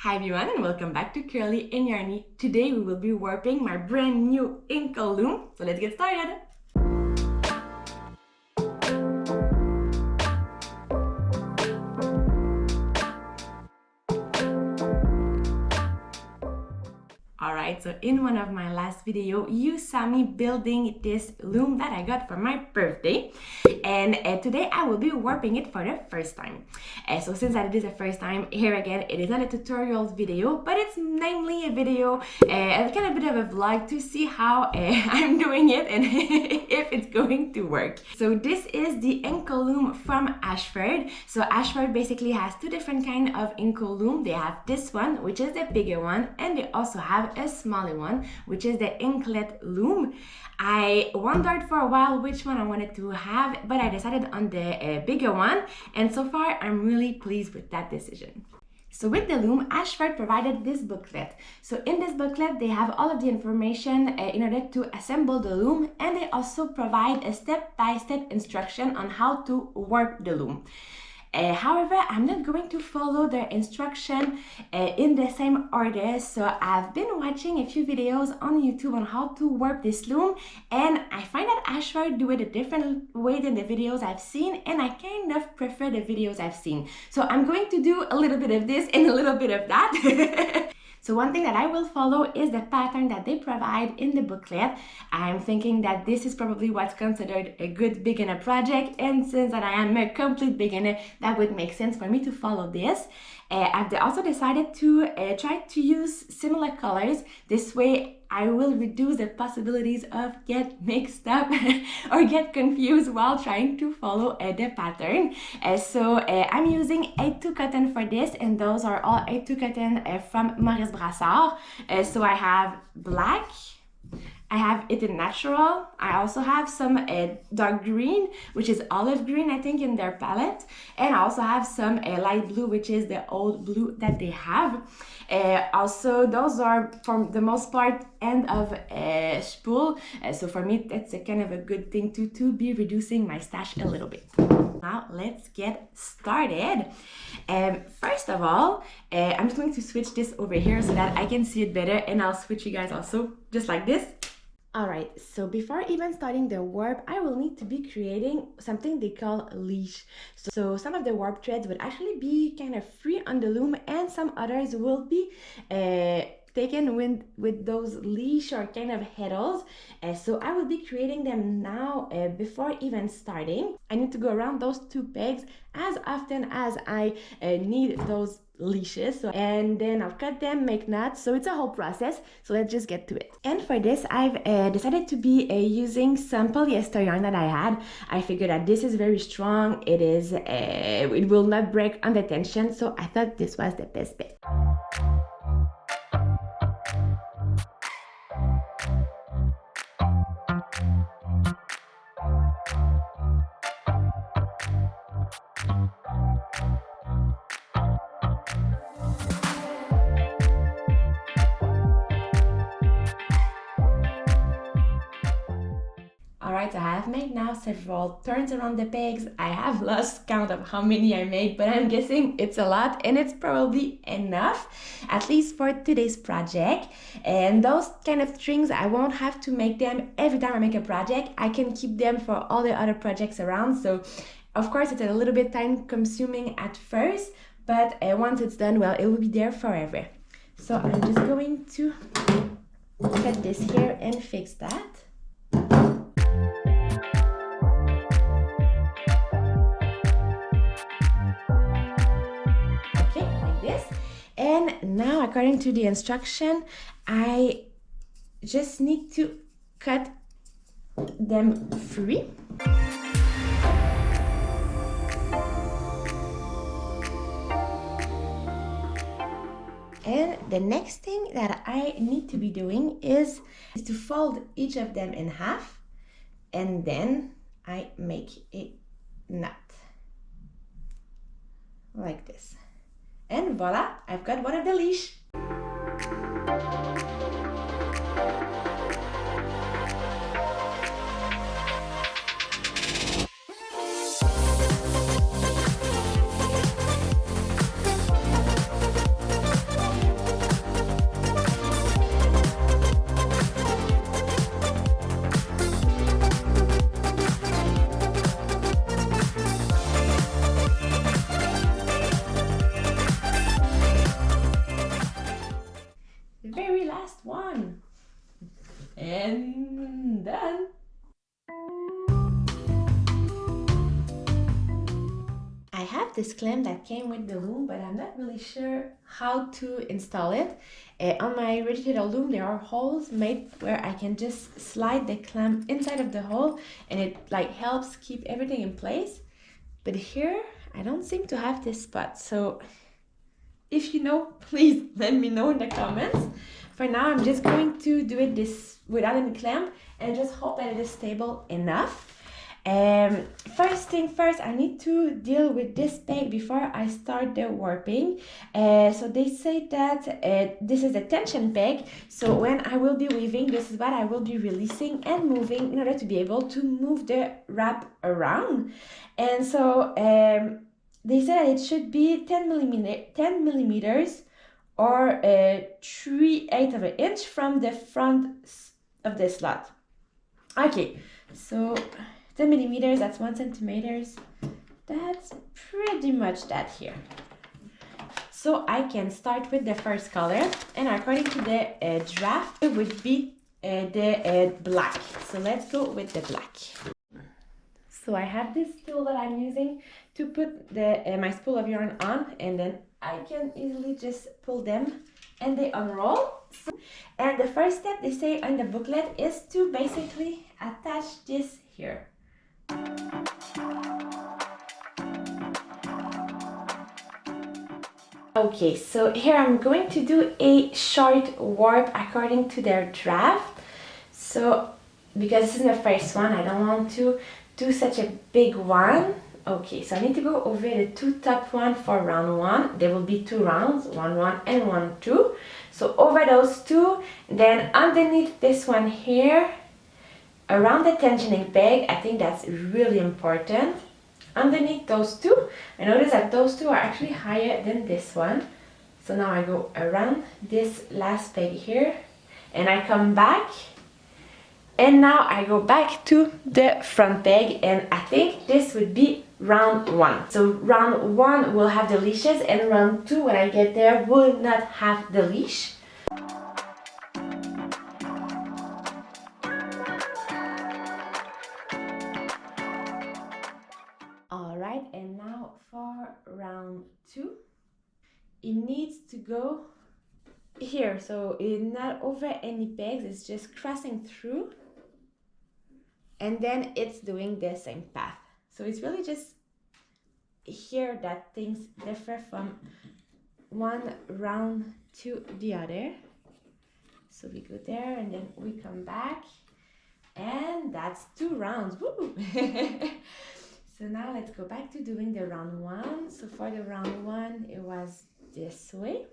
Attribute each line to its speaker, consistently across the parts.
Speaker 1: Hi everyone and welcome back to Curly-n-yarny. Today we will be warping my brand new Inkle Loom. So let's get started. Alright, so in one of my last video, you saw me building this loom that I got for my birthday. And today I will be warping it for the first time. So since that it is the first time, here again, it is not a tutorial video, but it's namely a video, kind of a bit of a vlog to see how I'm doing it and if it's going to work. So this is the Inkle Loom from Ashford. So Ashford basically has two different kinds of Inkle Loom. They have this one, which is the bigger one, and they also have a smaller one, which is the Inkle Loom. I wondered for a while which one I wanted to have, but I decided on the bigger one, and so far I'm really pleased with that decision. So with the loom, Ashford provided this booklet. So in this booklet, they have all of the information in order to assemble the loom, and they also provide a step-by-step instruction on how to warp the loom. However, I'm not going to follow their instruction in the same order. So I've been watching a few videos on YouTube on how to warp this loom, and I find that Ashford do it a different way than the videos I've seen, and I kind of prefer the videos I've seen. So I'm going to do a little bit of this and a little bit of that. So one thing that I will follow is the pattern that they provide in the booklet. I'm thinking that this is probably what's considered a good beginner project, and since that I am a complete beginner, that would make sense for me to follow this. I've also decided to try to use similar colors. This way I will reduce the possibilities of get mixed up or get confused while trying to follow the pattern. So I'm using 8-2 cotton for this, and those are all 8-2 cotton from Maurice Brassard. So I have black, I have it in natural. I also have some dark green, which is olive green, I think, in their palette. And I also have some light blue, which is the old blue that they have. Also, those are, for the most part, end of spool. So for me, that's a kind of a good thing to be reducing my stash a little bit. Now, let's get started. First of all, I'm just going to switch this over here so that I can see it better, and I'll switch you guys also, just like this. Alright, so before even starting the warp, I will need to be creating something they call leash. So some of the warp threads would actually be kind of free on the loom, and some others will be taken with those leash or kind of heddles. So I will be creating them now before even starting. I need to go around those two pegs as often as I need those leashes, and then I'll cut them, make knots, so it's a whole process. So let's just get to it. And for this, I've decided to be using some polyester yarn that I had. I figured that this is very strong. It is it will not break under tension, so I thought this was the best bet. Alright, so I have made now several turns around the pegs. I have lost count of how many I made, but I'm guessing it's a lot, and it's probably enough, at least for today's project. And those kind of strings, I won't have to make them every time I make a project. I can keep them for all the other projects around. So of course it's a little bit time consuming at first, but once it's done, well, it will be there forever. So I'm just going to cut this here and fix that. And now, according to the instruction, I just need to cut them free. And the next thing that I need to be doing is to fold each of them in half, and then I make a knot like this. And voila, I've got one of the leash. and done. I have this clamp that came with the loom, but I'm not really sure how to install it. On my rigid loom, there are holes made where I can just slide the clamp inside of the hole, and it like helps keep everything in place. But here, I don't seem to have this spot. So if you know, please let me know in the comments. For now, I'm just going to do it this without any clamp and just hope that it is stable enough. First thing first, I need to deal with this peg before I start the warping. So they say that this is a tension peg, so when I will be weaving, this is what I will be releasing and moving in order to be able to move the wrap around. And so they said it should be 10 millimeters or 3/8 of an inch from the front of the slot. Okay, so 10 millimeters, that's 1 centimeter. That's pretty much that here. So I can start with the first color, and according to the draft, it would be the black. So let's go with the black. So I have this tool that I'm using to put my spool of yarn on, and then I can easily just pull them and they unroll. And the first step they say on the booklet is to basically attach this here. Okay, so here I'm going to do a short warp according to their draft. So because this is the first one, I don't want to do such a big one. Okay, so I need to go over the two top one for round one. There will be 2 rounds, 1 and 1 2. So over those 2, then underneath this one here, around the tensioning peg, I think that's really important. Underneath those 2, I notice that those 2 are actually higher than this one. So now I go around this last peg here, and I come back. And now I go back to the front peg, and I think this would be round 1. So round 1 will have the leashes, and round 2, when I get there, will not have the leash. Alright, and now for round 2, it needs to go here. So it's not over any pegs, it's just crossing through. And then it's doing the same path. So it's really just here that things differ from one round to the other. So we go there and then we come back, and that's 2 rounds. Woo! So now let's go back to doing the round 1. So for the round 1, it was this way.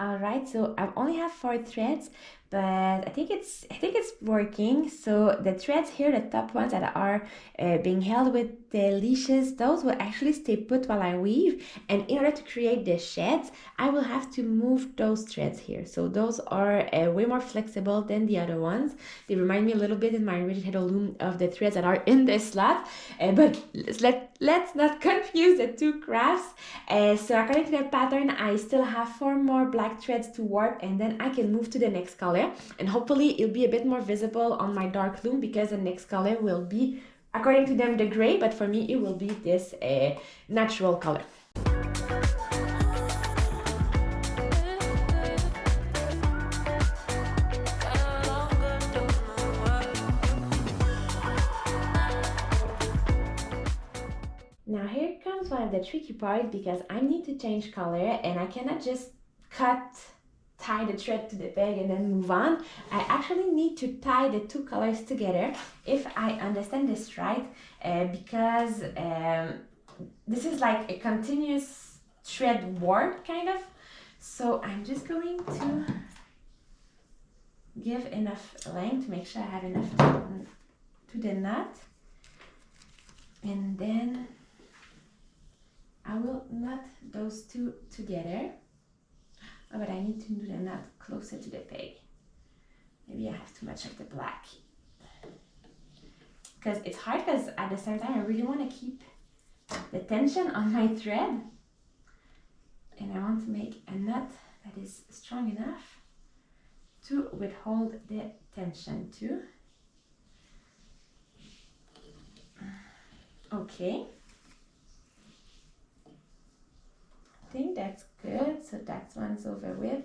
Speaker 1: Alright, so I only have 4 threads, but I think it's working. So the threads here, the top ones that are being held with the leashes, those will actually stay put while I weave. And in order to create the sheds, I will have to move those threads here. So those are way more flexible than the other ones. They remind me a little bit in my rigid loom of the threads that are in this slot. But let's not confuse the 2 crafts. So according to the pattern, I still have 4 more black threads to warp, and then I can move to the next color, and hopefully it'll be a bit more visible on my dark loom, because the next color will be, according to them, the gray, but for me it will be this natural color. Now here comes one of the tricky parts, because I need to change color and I cannot just tie the thread to the peg and then move on. I actually need to tie the 2 colors together, if I understand this right, because this is like a continuous thread warp kind of. So I'm just going to give enough length to make sure I have enough to the knot, and then I will knot those two together. Oh, but I need to do the knot closer to the peg. Maybe I have too much of the black, because it's hard, because at the same time I really want to keep the tension on my thread, and I want to make a knot that is strong enough to withhold the tension too. Okay, I think that's good. So that one's over with,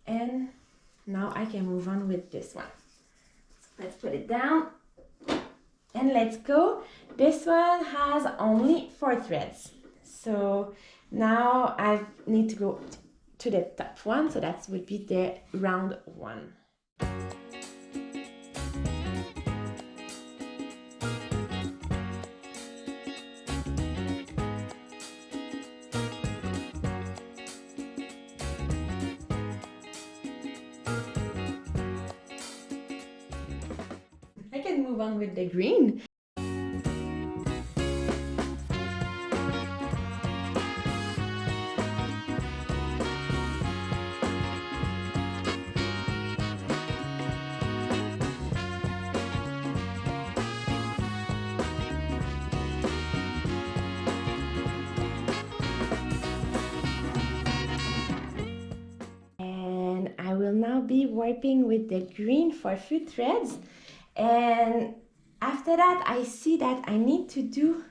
Speaker 1: and now I can move on with this one. So let's put it down and let's go. This one has only 4 threads, so now I need to go to the top one, so that would be the round one. I can move on with the green. And I will now be warping with the green for a few threads, and after that I see that I need to do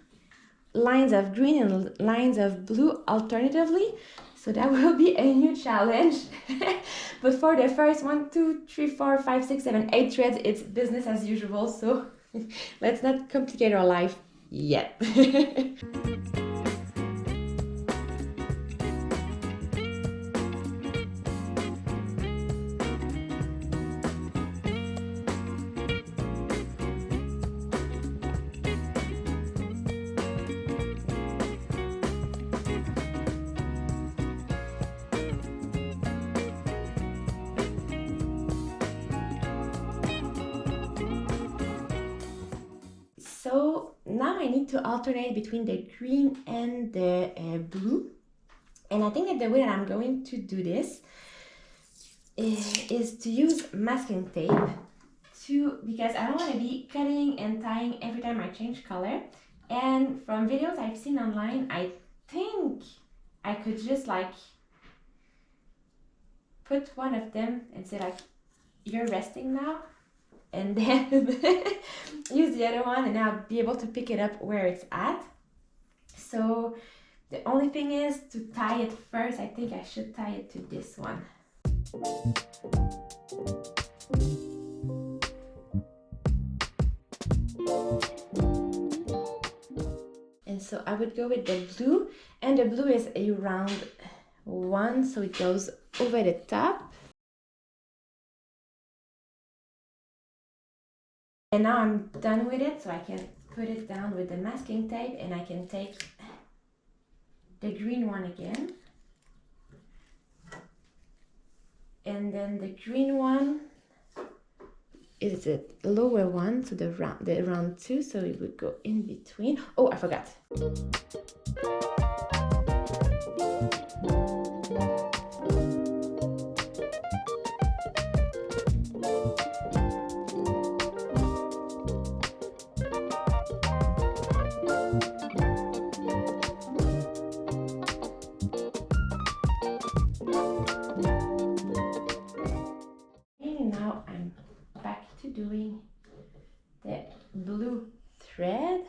Speaker 1: lines of green and lines of blue alternatively, so that will be a new challenge. But for the first 1, 2, 3, 4, 5, 6, 7, 8 threads, it's business as usual, so let's not complicate our life yet. So now I need to alternate between the green and the blue, and I think that the way that I'm going to do this is to use masking tape because I don't want to be cutting and tying every time I change color. And from videos I've seen online, I think I could just like put one of them and say like, you're resting now, and then use the other one, and I'll be able to pick it up where it's at. So the only thing is to tie it first. I think I should tie it to this one. And so I would go with the blue, and the blue is a round one, so it goes over the top. And now I'm done with it, so I can put it down with the masking tape, and I can take the green one again. And then the green one is the lower one, so the round 2, so it would go in between. Oh, I forgot. Now I'm back to doing the blue thread,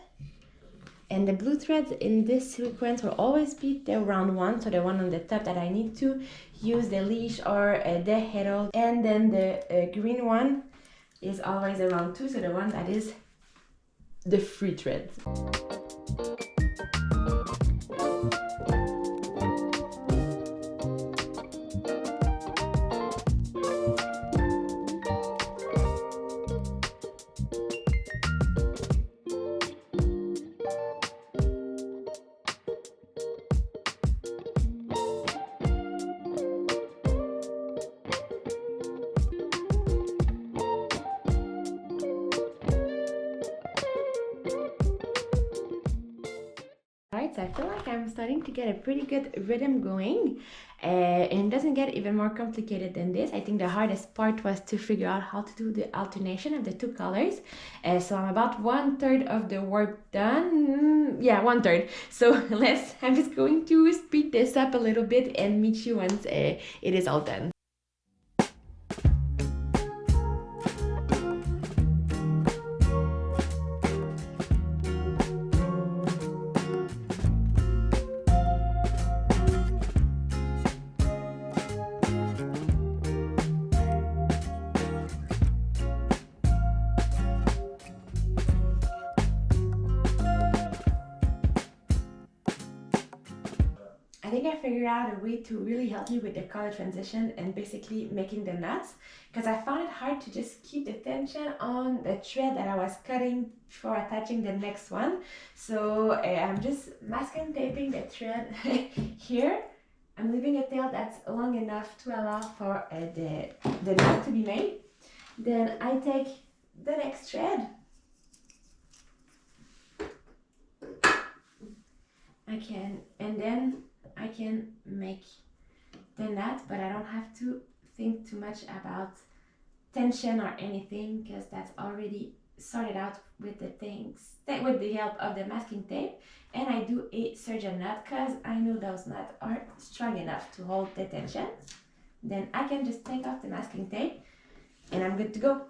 Speaker 1: and the blue thread in this sequence will always be the round one, so the one on the top that I need to use the leash or the heddle, and then the green one is always the round 2, so the one that is the free thread. I feel like I'm starting to get a pretty good rhythm going. And it doesn't get even more complicated than this. I think the hardest part was to figure out how to do the alternation of the two colors. So I'm about 1/3 of the work done. Yeah, 1/3. So I'm just going to speed this up a little bit and meet you once it is all done. I think I figured out a way to really help you with the color transition and basically making the knots, because I found it hard to just keep the tension on the thread that I was cutting for attaching the next one. So I'm just masking taping the thread here. I'm leaving a tail that's long enough to allow for the knot to be made. Then I take the next thread. I can make the knot, but I don't have to think too much about tension or anything, because that's already sorted out with with the help of the masking tape. And I do a surgeon knot because I know those knots are strong enough to hold the tension. Then I can just take off the masking tape and I'm good to go.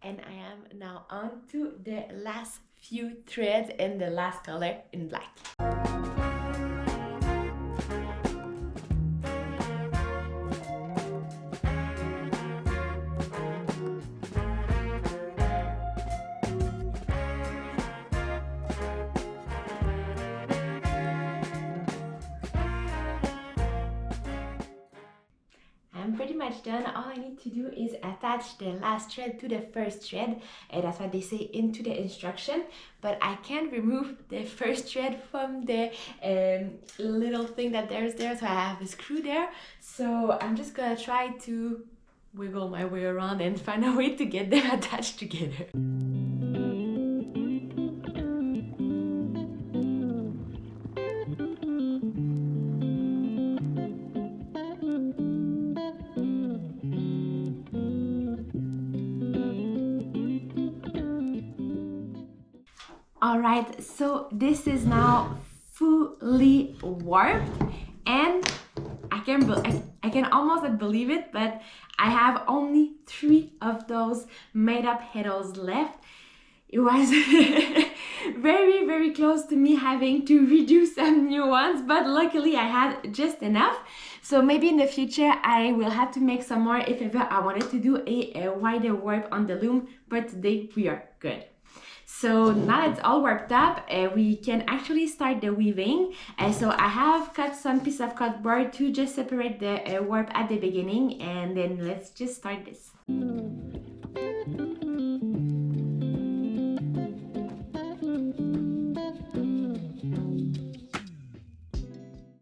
Speaker 1: And I am now on to the last few threads in the last color in black. I'm pretty much done. All I need to do is attach the last thread to the first thread. That's what they say into the instruction. But I can't remove the first thread from the little thing that there's there. So I have a screw there. So I'm just gonna try to wiggle my way around and find a way to get them attached together. Alright, so this is now fully warped, and I can almost not believe it, but I have only 3 of those made up petals left. It was very, very close to me having to redo some new ones, but luckily I had just enough. So maybe in the future I will have to make some more if ever I wanted to do a wider warp on the loom, but today we are good. So now it's all warped up, we can actually start the weaving. So I have cut some piece of cardboard to just separate the warp at the beginning, and then let's just start this.